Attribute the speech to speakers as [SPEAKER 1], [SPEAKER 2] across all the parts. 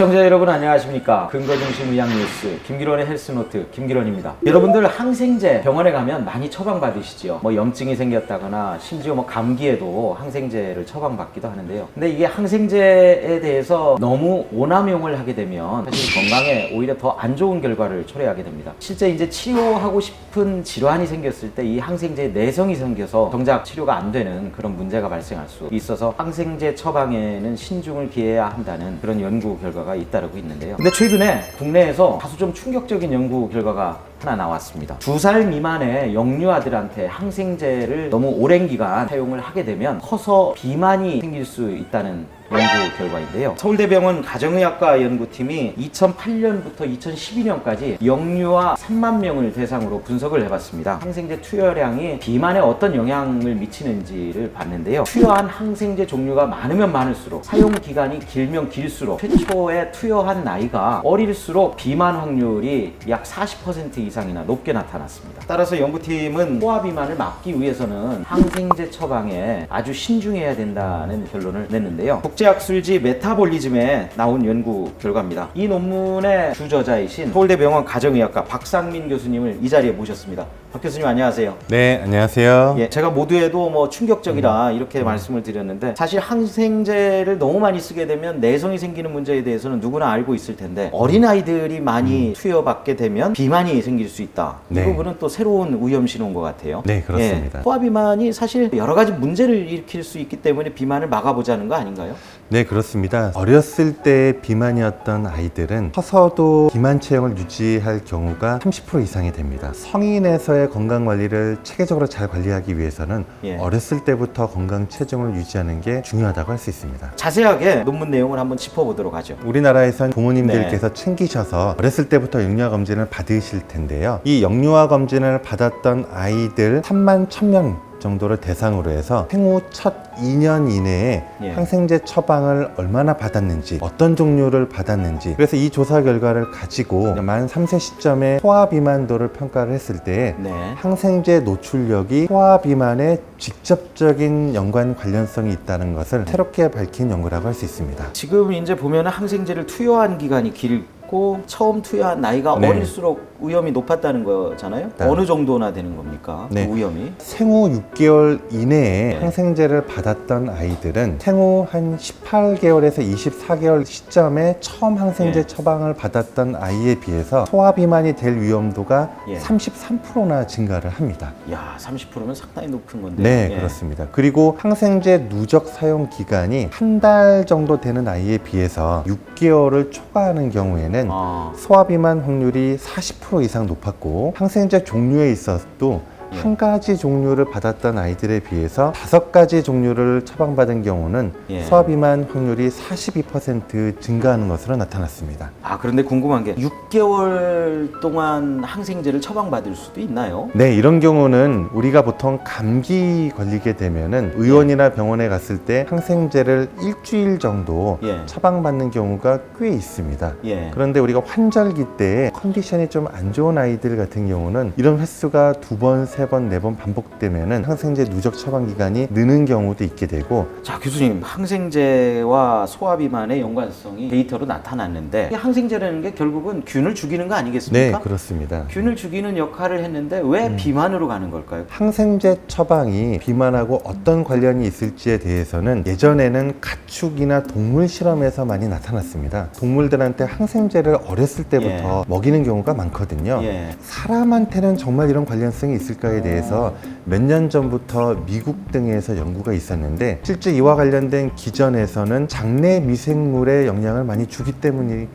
[SPEAKER 1] 시청자 여러분 안녕하십니까. 근거중심 의학 뉴스 김기론의 헬스노트 김기론입니다. 여러분들 항생제 병원에 가면 많이 처방받으시죠. 뭐 염증이 생겼다거나 심지어 뭐 감기에도 항생제를 처방받기도 하는데요. 근데 이게 항생제에 대해서 너무 오남용을 하게 되면 사실 건강에 오히려 더 안 좋은 결과를 초래하게 됩니다. 실제 이제 치료하고 싶은 질환이 생겼을 때 이 항생제에 내성이 생겨서 정작 치료가 안 되는 그런 문제가 발생할 수 있어서 항생제 처방에는 신중을 기해야 한다는 그런 연구 결과가 잇따르고 있는데요. 근데 최근에 국내에서 다소 좀 충격적인 연구 결과가 하나 나왔습니다. 2살 미만의 영유아들한테 항생제를 너무 오랜 기간 사용을 하게 되면 커서 비만이 생길 수 있다는 연구 결과인데요. 서울대병원 가정의학과 연구팀이 2008년부터 2012년까지 영유아 3만 명을 대상으로 분석을 해봤습니다. 항생제 투여량이 비만에 어떤 영향을 미치는지를 봤는데요. 투여한 항생제 종류가 많으면 많을수록 사용 기간이 길면 길수록 최초에 투여한 나이가 어릴수록 비만 확률이 약 40% 이상이나 높게 나타났습니다. 따라서 연구팀은 소아비만을 막기 위해서는 항생제 처방에 아주 신중해야 된다는 결론을 냈는데요. 국제학술지 메타볼리즘에 나온 연구 결과입니다. 이 논문의 주저자이신 서울대병원 가정의학과 박상민 교수님을 이 자리에 모셨습니다. 박 교수님 안녕하세요.
[SPEAKER 2] 네, 안녕하세요.
[SPEAKER 1] 예, 제가 모두에도 뭐 충격적이다 이렇게 말씀을 드렸는데 사실 항생제를 너무 많이 쓰게 되면 내성이 생기는 문제에 대해서는 누구나 알고 있을 텐데 어린아이들이 많이 투여받게 되면 비만이 생길 수 있다.
[SPEAKER 2] 네.
[SPEAKER 1] 이 부분은 또 새로운 위험 신호인 것 같아요.
[SPEAKER 2] 네, 그렇습니다.
[SPEAKER 1] 예, 소아비만이 사실 여러 가지 문제를 일으킬 수 있기 때문에 비만을 막아보자는 거 아닌가요?
[SPEAKER 2] 네, 그렇습니다. 어렸을 때 비만이었던 아이들은 커서도 비만 체형을 유지할 경우가 30% 이상이 됩니다. 성인에서의 건강 관리를 체계적으로 잘 관리하기 위해서는 어렸을 때부터 건강 체중을 유지하는 게 중요하다고 할 수 있습니다.
[SPEAKER 1] 자세하게 논문 내용을 한번 짚어보도록 하죠.
[SPEAKER 2] 우리나라에선 부모님들께서 챙기셔서 어렸을 때부터 영유아 검진을 받으실 텐데요. 이 영유아 검진을 받았던 아이들 3만 1,000명 정도를 대상으로 해서 생후 첫 2년 이내에 항생제 처방을 얼마나 받았는지, 어떤 종류를 받았는지, 그래서 이 조사 결과를 가지고 만 3세 시점에 소아비만도를 평가를 했을 때 항생제 노출력이 소아비만에 직접적인 연관 관련성이 있다는 것을 새롭게 밝힌 연구라고 할 수 있습니다.
[SPEAKER 1] 지금 이제 보면 항생제를 투여한 기간이 길고 처음 투여한 나이가 어릴수록 위험이 높았다는 거잖아요. 어느 정도나 되는 겁니까? 그 위험이?
[SPEAKER 2] 생후 6개월 이내에 항생제를 받았던 아이들은 생후 한 18개월에서 24개월 시점에 처음 항생제 처방을 받았던 아이에 비해서 소아비만이 될 위험도가 33%나 증가를 합니다.
[SPEAKER 1] 야, 30%면 상당히 높은 건데.
[SPEAKER 2] 네, 그렇습니다. 그리고 항생제 누적 사용 기간이 한 달 정도 되는 아이에 비해서 6개월을 초과하는 경우에는 소아비만 확률이 40% 이상 높았고, 항생제 종류에 있어서도 한 가지 종류를 받았던 아이들에 비해서 5가지 종류를 처방받은 경우는 소아비만 확률이 42% 증가하는 것으로 나타났습니다.
[SPEAKER 1] 아, 그런데 궁금한 게 6개월 동안 항생제를 처방받을 수도 있나요?
[SPEAKER 2] 네, 이런 경우는 우리가 보통 감기 걸리게 되면은 의원이나 병원에 갔을 때 항생제를 일주일 정도 처방받는 경우가 꽤 있습니다. 그런데 우리가 환절기 때 컨디션이 좀 안 좋은 아이들 같은 경우는 이런 횟수가 2번, 3번, 4번 반복되면은 항생제 누적 처방 기간이 느는 경우도 있게 되고.
[SPEAKER 1] 자, 교수님, 항생제와 소아비만의 연관성이 데이터로 나타났는데 이 항생제라는 게 결국은 균을 죽이는 거 아니겠습니까?
[SPEAKER 2] 네, 그렇습니다.
[SPEAKER 1] 균을 죽이는 역할을 했는데 왜 비만으로 가는 걸까요?
[SPEAKER 2] 항생제 처방이 비만하고 어떤 관련이 있을지에 대해서는 예전에는 가축이나 동물 실험에서 많이 나타났습니다. 동물들한테 항생제를 어렸을 때부터 먹이는 경우가 많거든요. 사람한테는 정말 이런 관련성이 있을까에 대해서 몇 년 전부터 미국 등에서 연구가 있었는데 실제 이와 관련된 기전에서는 장내 미생물에 영향을 많이 주기 때문에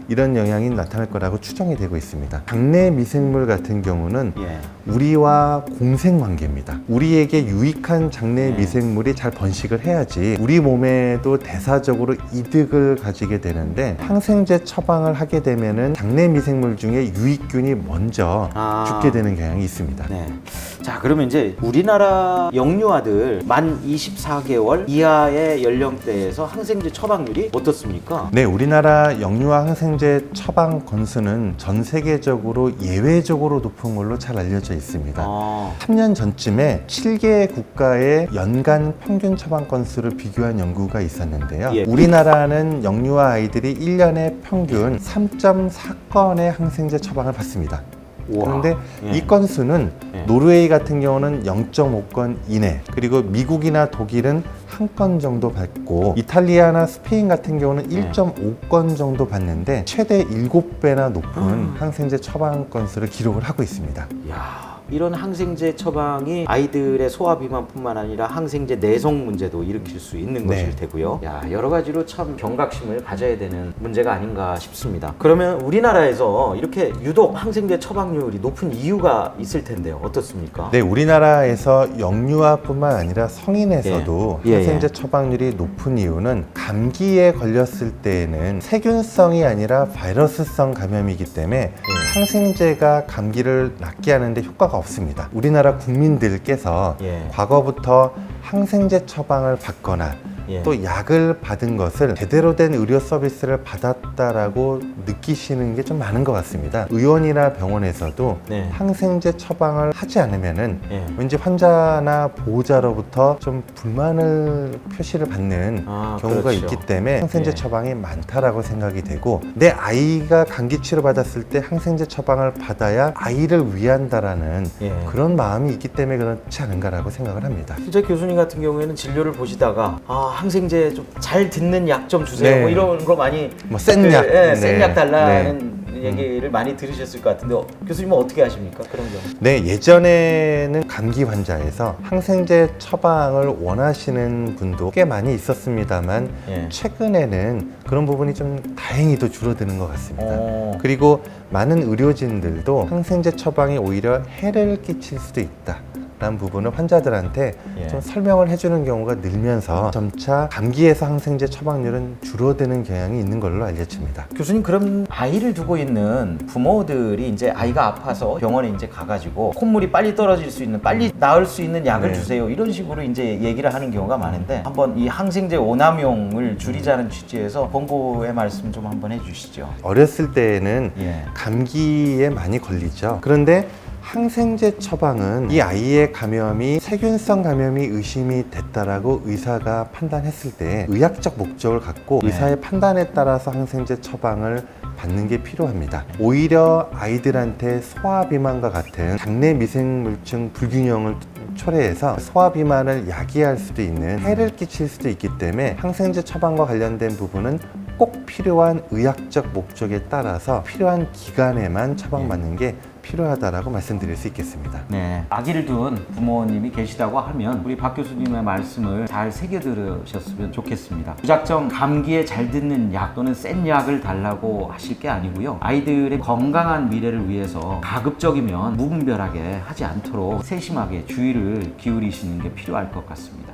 [SPEAKER 2] 이런 영향이 나타날 거라고 추정이 되고 있습니다. 장내 미생물 같은 경우는 우리와 공생관계입니다. 우리에게 유익한 장내 미생물이 잘 번식을 해야지 우리 몸에도 대사적으로 이득을 가지게 되는데, 항생제 처방을 하게 되면은 장내 미생물 중에 유익균이 먼저 죽게 되는 경향이 있습니다.
[SPEAKER 1] 예. 자, 그러면 이제 우리나라 영유아들 만 24개월 이하의 연령대에서 항생제 처방률이 어떻습니까?
[SPEAKER 2] 네, 우리나라 영유아 항생제 처방 건수는 전 세계적으로 예외적으로 높은 걸로 잘 알려져 있습니다. 3년 전쯤에 7개 국가의 연간 평균 처방 건수를 비교한 연구가 있었는데요.
[SPEAKER 1] 예.
[SPEAKER 2] 우리나라는 영유아 아이들이 1년에 평균 3.4건의 항생제 처방을 받습니다.
[SPEAKER 1] 우와.
[SPEAKER 2] 그런데
[SPEAKER 1] 예.
[SPEAKER 2] 이 건수는
[SPEAKER 1] 예.
[SPEAKER 2] 노르웨이 같은 경우는 0.5건 이내, 그리고 미국이나 독일은 1건 정도 받고, 이탈리아나 스페인 같은 경우는
[SPEAKER 1] 예.
[SPEAKER 2] 1.5건 정도 받는데 최대 7배나 높은 항생제 처방 건수를 기록을 하고 있습니다.
[SPEAKER 1] 야, 이런 항생제 처방이 아이들의 소화 비만뿐만 아니라 항생제 내성 문제도 일으킬 수 있는
[SPEAKER 2] 네.
[SPEAKER 1] 것일 테고요. 야, 여러 가지로 참 경각심을 가져야 되는 문제가 아닌가 싶습니다. 그러면 우리나라에서 이렇게 유독 항생제 처방률이 높은 이유가 있을 텐데요. 어떻습니까?
[SPEAKER 2] 네, 우리나라에서 영유아뿐만 아니라 성인에서도
[SPEAKER 1] 예. 예,
[SPEAKER 2] 항생제
[SPEAKER 1] 예.
[SPEAKER 2] 처방률이 높은 이유는 감기에 걸렸을 때에는 세균성이 아니라 바이러스성 감염이기 때문에 항생제가 감기를 낫게 하는데 효과가 없습니다. 우리나라 국민들께서
[SPEAKER 1] 예.
[SPEAKER 2] 과거부터 항생제 처방을 받거나
[SPEAKER 1] 예.
[SPEAKER 2] 또 약을 받은 것을 제대로 된 의료 서비스를 받았다라고 느끼시는 게 좀 많은 것 같습니다. 의원이나 병원에서도
[SPEAKER 1] 네.
[SPEAKER 2] 항생제 처방을 하지 않으면은
[SPEAKER 1] 예.
[SPEAKER 2] 왠지 환자나 보호자로부터 좀 불만을 표시를 받는 경우가
[SPEAKER 1] 그렇죠.
[SPEAKER 2] 있기 때문에 항생제
[SPEAKER 1] 예.
[SPEAKER 2] 처방이 많다라고 생각이 되고, 내 아이가 감기 치료 받았을 때 항생제 처방을 받아야 아이를 위한다라는
[SPEAKER 1] 예.
[SPEAKER 2] 그런 마음이 있기 때문에 그렇지 않은가라고 생각을 합니다.
[SPEAKER 1] 실제 교수님 같은 경우에는 진료를 보시다가 항생제 좀 잘 듣는 약 좀 주세요.
[SPEAKER 2] 네.
[SPEAKER 1] 뭐 이런 거 많이
[SPEAKER 2] 뭐 센 약,
[SPEAKER 1] 센 약 달라는
[SPEAKER 2] 네.
[SPEAKER 1] 얘기를 많이 들으셨을 것 같은데 교수님은 어떻게 하십니까? 그런 경우?
[SPEAKER 2] 네, 예전에는 감기 환자에서 항생제 처방을 원하시는 분도 꽤 많이 있었습니다만
[SPEAKER 1] 예.
[SPEAKER 2] 최근에는 그런 부분이 좀 다행히도 줄어드는 것 같습니다.
[SPEAKER 1] 그리고
[SPEAKER 2] 그리고 많은 의료진들도 항생제 처방이 오히려 해를 끼칠 수도 있다 라는 부분을 환자들한테
[SPEAKER 1] 예.
[SPEAKER 2] 좀 설명을 해주는 경우가 늘면서 점차 감기에서 항생제 처방률은 줄어드는 경향이 있는 걸로 알려집니다.
[SPEAKER 1] 교수님, 그럼 아이를 두고 있는 부모들이 이제 아이가 아파서 병원에 이제 가가지고 콧물이 빨리 떨어질 수 있는, 빨리 나을 수 있는 약을
[SPEAKER 2] 네.
[SPEAKER 1] 주세요, 이런 식으로 이제 얘기를 하는 경우가 많은데, 한번 이 항생제 오남용을 줄이자는 취지에서 권고의 말씀 좀 한번 해주시죠.
[SPEAKER 2] 어렸을 때에는
[SPEAKER 1] 예.
[SPEAKER 2] 감기에 많이 걸리죠. 그런데 항생제 처방은 이 아이의 감염이 세균성 감염이 의심이 됐다라고 의사가 판단했을 때 의학적 목적을 갖고
[SPEAKER 1] 네.
[SPEAKER 2] 의사의 판단에 따라서 항생제 처방을 받는 게 필요합니다. 오히려 아이들한테 소화비만과 같은 장내 미생물층 불균형을 초래해서 소화비만을 야기할 수도 있는 해를 끼칠 수도 있기 때문에 항생제 처방과 관련된 부분은 꼭 필요한 의학적 목적에 따라서 필요한 기간에만 처방받는 게 필요하다라고 말씀드릴 수 있겠습니다.
[SPEAKER 1] 네, 아기를 둔 부모님이 계시다고 하면 우리 박 교수님의 말씀을 잘 새겨 들으셨으면 좋겠습니다. 무작정 감기에 잘 듣는 약 또는 센 약을 달라고 하실 게 아니고요. 아이들의 건강한 미래를 위해서 가급적이면 무분별하게 하지 않도록 세심하게 주의를 기울이시는 게 필요할 것 같습니다.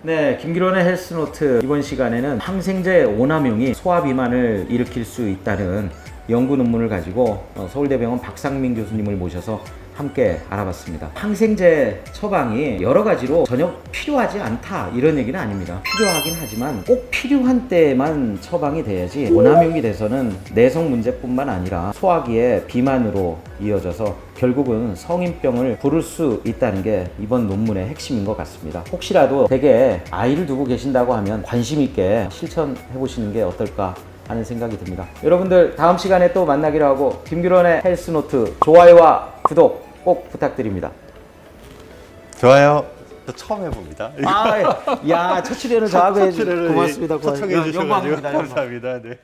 [SPEAKER 1] 네, 김기론의 헬스노트 이번 시간에는 항생제 오남용이 소화비만을 일으킬 수 있다는 연구 논문을 가지고 서울대병원 박상민 교수님을 모셔서 함께 알아봤습니다. 항생제 처방이 여러 가지로 전혀 필요하지 않다 이런 얘기는 아닙니다. 필요하긴 하지만 꼭 필요한 때만 처방이 돼야지 오남용이 돼서는 내성 문제뿐만 아니라 소화기의 비만으로 이어져서 결국은 성인병을 부를 수 있다는 게 이번 논문의 핵심인 것 같습니다. 혹시라도 댁에 아이를 두고 계신다고 하면 관심 있게 실천해 보시는 게 어떨까 하는 생각이 듭니다. 여러분들 다음 시간에 또 만나기로 하고, 김기론의 헬스노트 좋아요와 구독 꼭 부탁드립니다.
[SPEAKER 2] 좋아요. 또 처음 해봅니다.
[SPEAKER 1] 야, 첫 출연은 저하고 해주셔서 고맙습니다.
[SPEAKER 2] 초청해 주셔서
[SPEAKER 1] 영광입니다.
[SPEAKER 2] 감사합니다. 네.